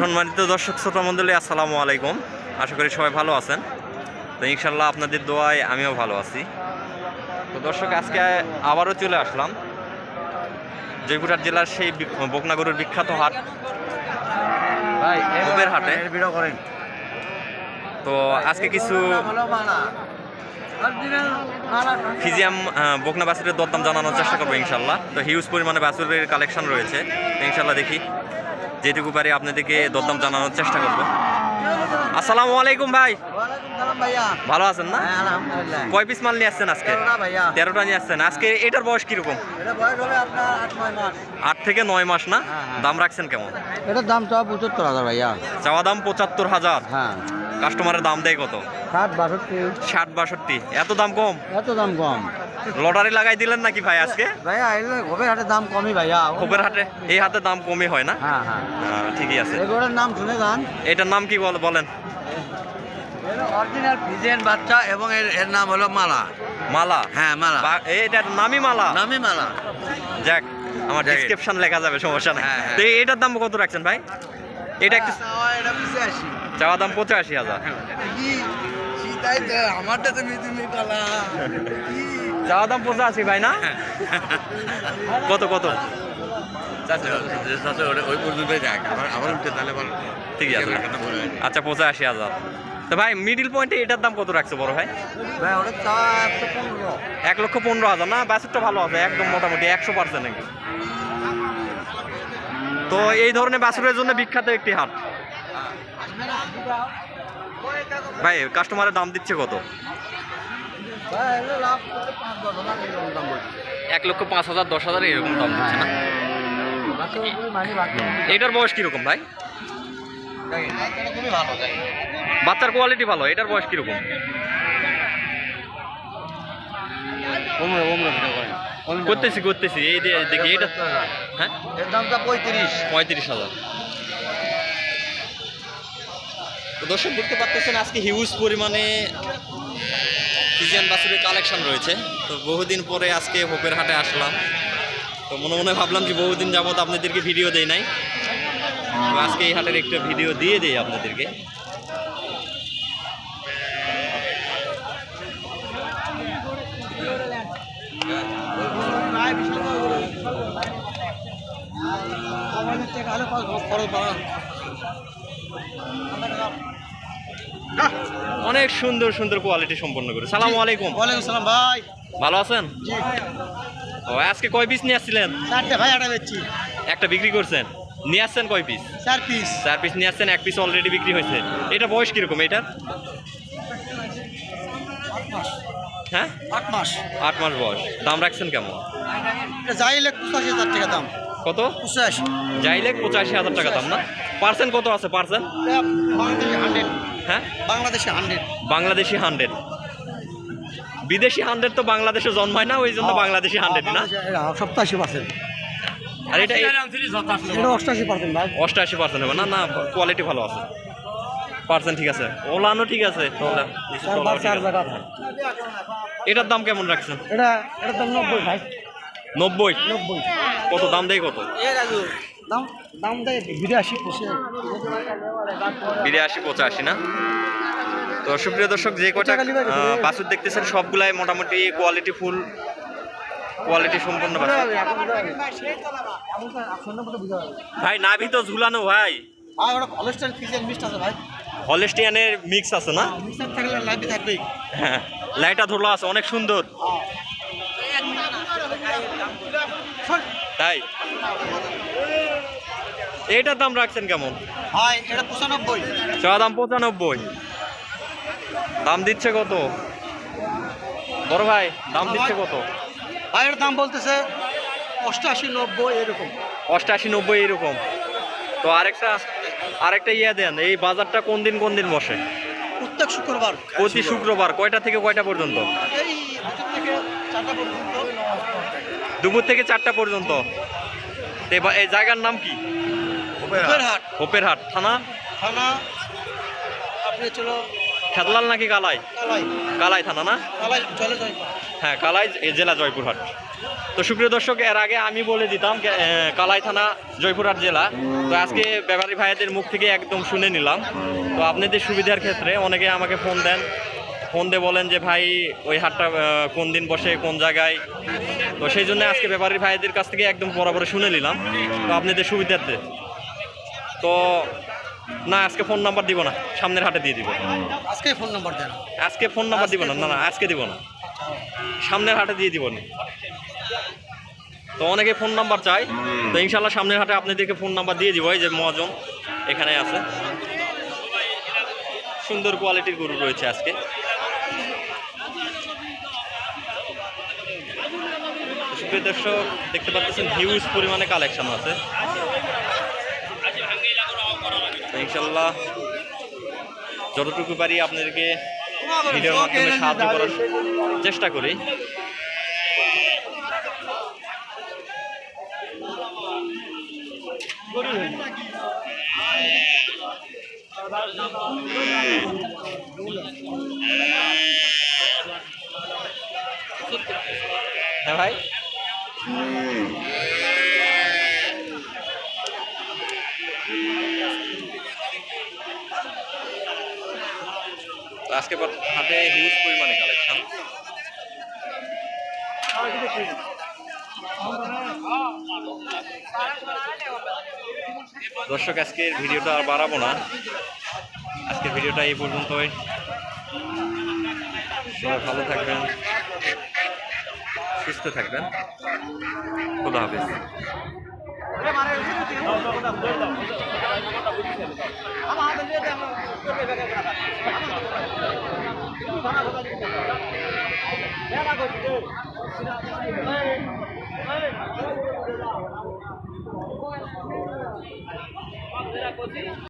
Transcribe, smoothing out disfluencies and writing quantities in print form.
সম্মানিত দর্শক শ্রোতা মণ্ডলী, আসসালামু আলাইকুম। আশা করি সবাই ভালো আছেন। তো ইনশাল্লাহ আপনাদের দোয়ায় আমিও ভালো আছি। তো দর্শক, আজকে আবারও চলে আসলাম জয়পুরহাট জেলার সেই বকনা গরুর বিখ্যাত হাট হোপের হাটে। তো আজকে কিছু ফিজিয়াম বকনা বাছুরের দরদাম জানানোর চেষ্টা করবো ইনশাল্লাহ। তো হিউজ পরিমাণে বাছুরের কালেকশন রয়েছে, তো ইনশাল্লাহ দেখি যেটুকু পারি আপনাদেরকে দরদাম জানানোর চেষ্টা করবো। আসসালামু আলাইকুম ভাই, ভালো আছেন না? কয় পিস মাল নিয়ে আসছেন আজকে? 13টা নিয়ে আসছেন আজকে। এটার বয়স কিরকম? 8 থেকে 9 মাস না? দাম রাখছেন কেমন? এটার দাম চাওয়া 75,000 ভাইয়া। চাওয়া দাম 75,000। হ্যাঁ, কাস্টমারের দাম দেয় কত? 60-62। এত দাম কম? এত দাম কম। লটারি লাগাই দিলেন নাকি ভাই আজকে? ভাইয়া হোপের হাটের দাম কমই ভাইয়া। হোপের হাটে এই হাতে দাম কমই হয় না? হ্যাঁ হ্যাঁ, ঠিকই আছে। এগুলোর নাম শুনে যান। এটার নাম কি বলেন? অরিজিনাল ফিজিয়ান বাচ্চা এবং এর নাম হলো মালা। মালা? হ্যাঁ, মালা। এটার নামই মালা? নামই মালা। যাক, আমার ডেসক্রিপশন লেখা যাবে, সমস্যা নাই। তো এটার দাম কত রাখছেন ভাই? এটা একটু চাওয়া দাম 85,000। চাওয়া দাম 85 ভাই না? কত কত? ঠিক আছে, আচ্ছা 85,000। তো ভাই মিডিল পয়েন্টে এটার দাম কত রাখছে বড় ভাই? 1,15,000 না? বাছুরটা ভালো আছে একদম, মোটামুটি 100% নাকি? তো এই ধরনের বাছুরের জন্য বিখ্যাত একটি হাট। ভাই কাস্টমারের দাম দিচ্ছে কত? 1,05,000, 10,000 এরকম দাম দিচ্ছে না? এটার বয়স কিরকম ভাই? বাচ্চার কোয়ালিটি ভালো। এটার বয়স কিরকম? করতেছি এই দেখি এটা। হ্যাঁ, এর দামটা 35,000। তো দর্শক দেখতে পাচ্ছেন আজকে হিউজ পরিমাণে ফিজিয়ান বাছুরের কালেকশন রয়েছে। তো বহুদিন পরে আজকে হোপের হাটে আসলাম। তো মনে ভাবলাম যে বহুদিন যাবত আপনাদেরকে ভিডিও দেই নাই, তো আজকে এই হাটের একটা ভিডিও দিয়ে দেই আপনাদেরকে। অনেক সুন্দর সুন্দর কোয়ালিটি সম্পন্ন করে। সালামু আলাইকুম। ওয়ালাইকুম সালাম ভাই, ভালো আছেন? জি। ও আজকে কয় পিস নিয়ে আসছিলেন? 4টে ভাই, 8টা বেচছি। একটা বিক্রি করছেন? নিয়ে আসছেন কয় পিস? 4 পিস। 4 পিস নিয়ে আসছেন, 1 পিস অলরেডি বিক্রি হয়েছে। এটা বয়স কিরকম এটার? 8 মাস। হ্যাঁ, 8 মাস। 8 মাস বয়স। দাম রাখছেন কেমন? এটা যাইলে 85,000 টাকা দাম। কত? 85। যাইলে 85,000 টাকা দাম না? পার্সেন্ট কত আছে? পার্সেন্ট বাংলাদেশি 100। হ্যাঁ, বাংলাদেশি 100। বাংলাদেশি 100। বিদেশি 100 তো বাংলাদেশে জন্মায় না, ওই জন্য বাংলাদেশি 100 না? 87%। আর এটা 88% ভাই। 88% হবে না? না, কোয়ালিটি ভালো আছে, পার্সেন্ট ঠিক আছে, ওলানো ঠিক আছে। এটার দাম কেমন রাখছেন? এটার দাম 90 ভাই। 90? কত দাম দেয়? কত দাম দেয়? 82, 85 না? তো সুপ্রিয় দর্শক, যে কটা বাছুর দেখতেছেন সবগুলাই মোটামুটি কোয়ালিটি সম্পন্ন বাছুর। ভাই নাভি তো ঝুলানো ভাই। হলস্টাইন ফিজিয়ান মিক্স আছে ভাই। হলস্টিয়ানের মিক্স আছে না? মিক্সার থাকলে লাইভে থাকবেই। হ্যাঁ, লাইটটা ধরলো আছে, অনেক সুন্দর। তাই এইটার দাম রাখছেন কেমন? ভাই এটা 95। চাওয়া দাম 95। দাম দিচ্ছে কত বড় ভাই? দাম দিচ্ছে কত? ভাই এর দাম বলতেছে 88-90 এরকম। 88-90 এরকম। তো আরেকটা ইয়ে দেন, এই বাজারটা কোন দিন বসে? প্রত্যেক শুক্রবার। প্রতি শুক্রবার। কয়টা থেকে কয়টা পর্যন্ত? এই 2 থেকে 4টা পর্যন্ত। দুপুর থেকে 4টা পর্যন্ত। এই জায়গার নাম কি? হোপের হাট। থানা আপনি চলো খেতলাল নাকি কালাই? কালাই থানা না? কালাই জেলা জয়পুর। হ্যাঁ, কালাই জেলা জয়পুরহাট। তো সুপ্রিয় দর্শক, এর আগে আমি বলে দিতাম কালাই থানা, জয়পুরহাট জেলা। তো আজকে ব্যাপারী ভাইদের মুখ থেকে একদম শুনে নিলাম। তো আপনাদের সুবিধার ক্ষেত্রে অনেকে আমাকে ফোন দিয়ে বলেন যে ভাই ওই হাটটা কোন দিন বসে, কোন জায়গায়। তো সেই জন্য আজকে ব্যাপারী ভাইদের কাছ থেকে একদম বরাবর শুনে নিলাম, তো আপনাদের সুবিধার্থে। তো না, আজকে ফোন নাম্বার দিব না, সামনের হাটে দিয়ে দিব। আজকে ফোন নাম্বার দেন। আজকে ফোন নাম্বার দিব না, না আজকে দিব না, সামনের হাটে দিয়ে দিব না। তো অনেকে ফোন নাম্বার চাই, তো ইনশাল্লাহ সামনের হাটে আপনাদেরকে ফোন নাম্বার দিয়ে দিব। এই যে মহাজন এখানে আছে, সুন্দর কোয়ালিটির গরু রয়েছে আজকে। সুপ্রিয় দর্শক, দেখতে পাচ্ছেন হিউজ পরিমাণে কালেকশন আছে। ইনশাল্লাহ যতটুকু পারি আপনাদেরকে ভিডিওর মাধ্যমে সাহায্য করার চেষ্টা করি। হ্যাঁ ভাই, আজকে হাটে হিউজ পরিমাণে কালেকশন। দর্শক, আজকের ভিডিওটা আর বাড়াবো না, আজকের ভিডিওটা এই পর্যন্তই। সবাই ভালো থাকবেন, সুস্থ থাকবেন, খোদা হাফেজ।